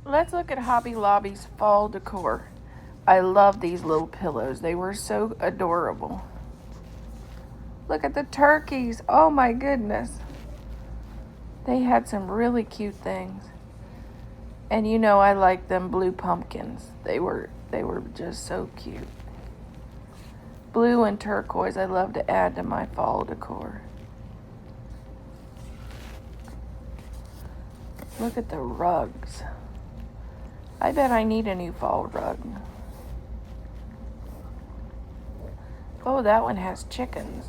Let's look at Hobby Lobby's fall decor. I love these little pillows. They were so adorable. Look at the turkeys. Oh my goodness. They had some really cute things. And you know I like them blue pumpkins. They were just so cute. Blue and turquoise I love to add to my fall decor. Look at the rugs. I bet I need a new fall rug. Oh, that one has chickens.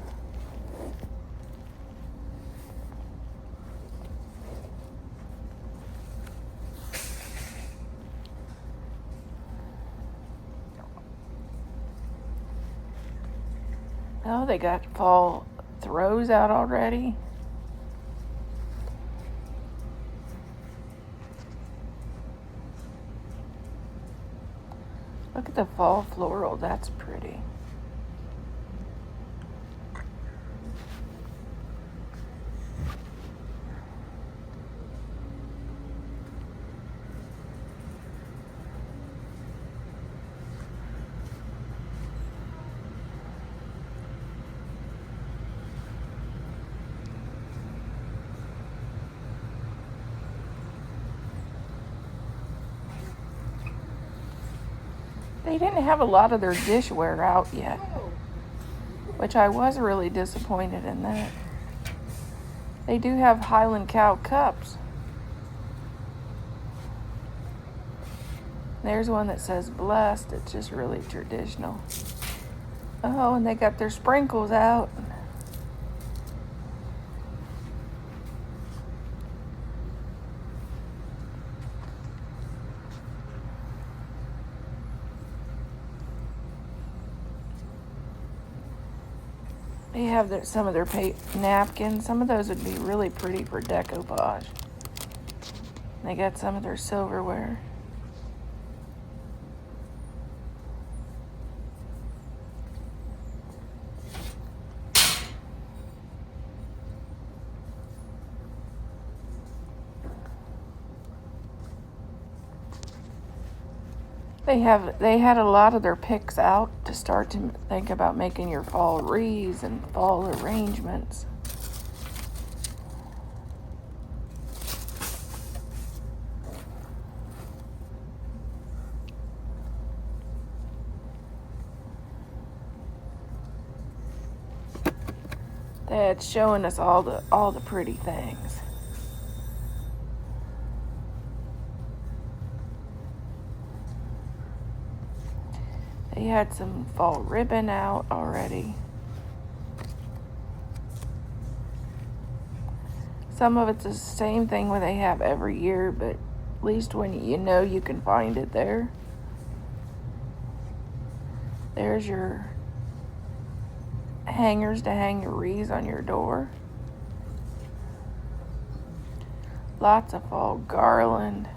Oh, they got fall throws out already. Look at the fall floral. That's pretty. They didn't have a lot of their dishware out yet, which I was really disappointed in that. They do have Highland Cow cups. There's one that says blessed. It's just really traditional. Oh, and they got their sprinkles out. They have some of their napkins. Some of those would be really pretty for decoupage. They got some of their silverware. They had a lot of their picks out to start to think about making your fall wreaths and fall arrangements. That's showing us all the pretty things. They had some fall ribbon out already. Some of it's the same thing what they have every year, but at least when you know you can find it there. There's your hangers to hang your wreaths on your door. Lots of fall garland.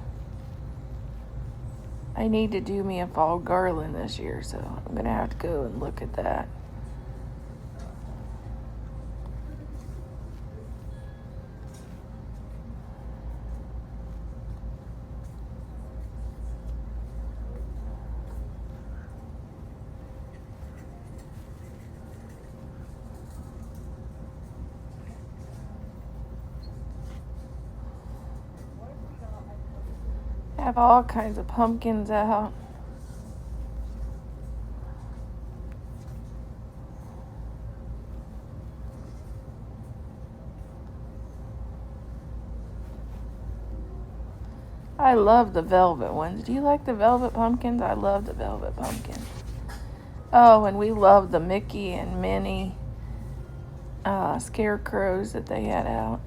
I need to do me a fall garland this year, so I'm going to have to go and look at that. Have all kinds of pumpkins out. I love the velvet ones. Do you like the velvet pumpkins? I love the velvet pumpkins. Oh, and we love the Mickey and Minnie scarecrows that they had out.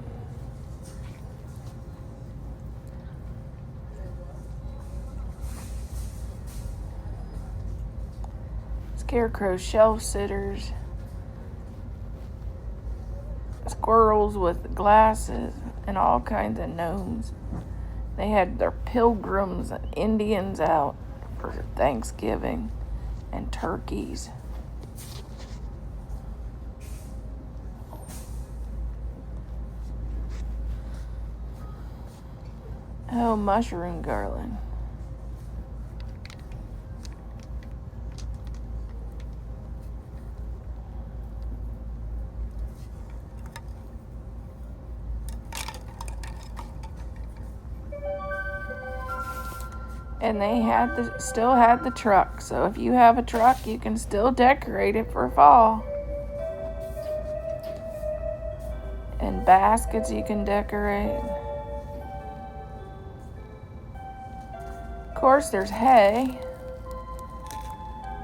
Scarecrow shelf sitters. Squirrels with glasses and all kinds of gnomes. They had their pilgrims and Indians out for Thanksgiving and turkeys. Oh, mushroom garland. And they still had the truck. So if you have a truck, you can still decorate it for fall. And baskets you can decorate. Of course, there's hay.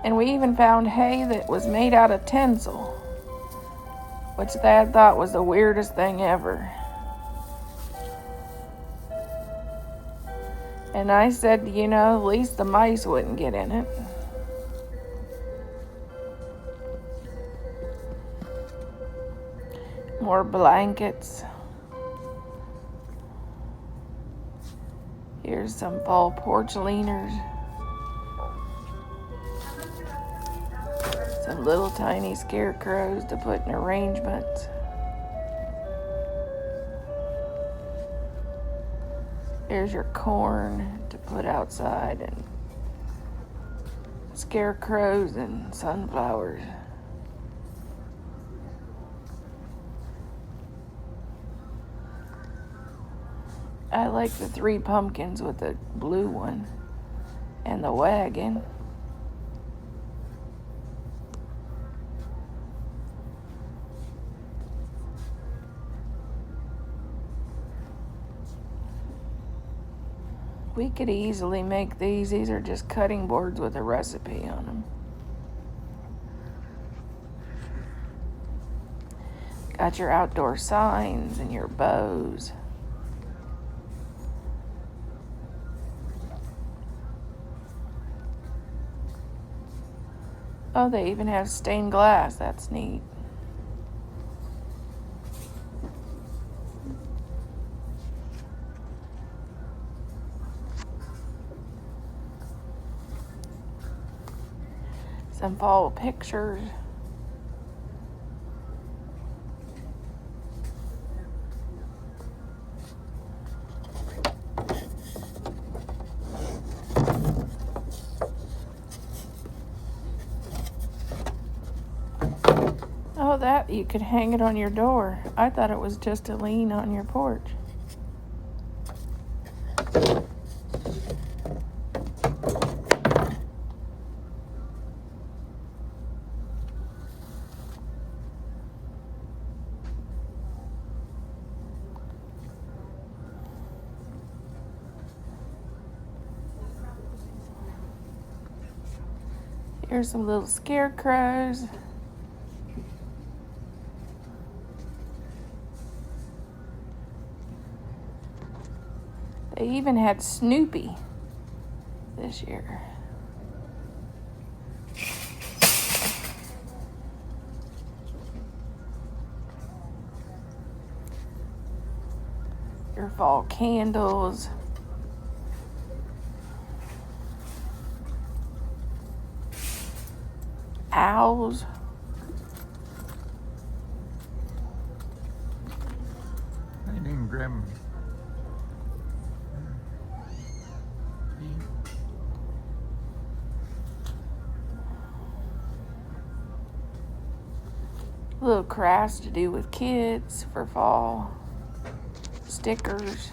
And we even found hay that was made out of tinsel, which Dad thought was the weirdest thing ever. And I said, at least the mice wouldn't get in it. More blankets. Here's some fall porch leaners. Some little tiny scarecrows to put in arrangements. Here's your corn to put outside, and scarecrows and sunflowers. I like the 3 pumpkins with the blue one and the wagon. We could easily make these. These are just cutting boards with a recipe on them. Got your outdoor signs and your bows. Oh, they even have stained glass. That's neat. Some fall pictures. Oh, that you could hang it on your door. I thought it was just to lean on your porch. Here's some little scarecrows. They even had Snoopy this year. Your fall candles. Owls. I didn't grab them. Little crafts to do with kids for fall. Stickers.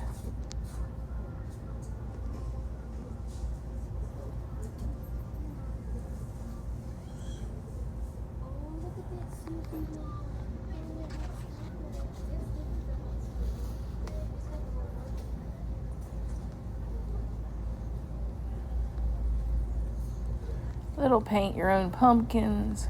Little paint your own pumpkins.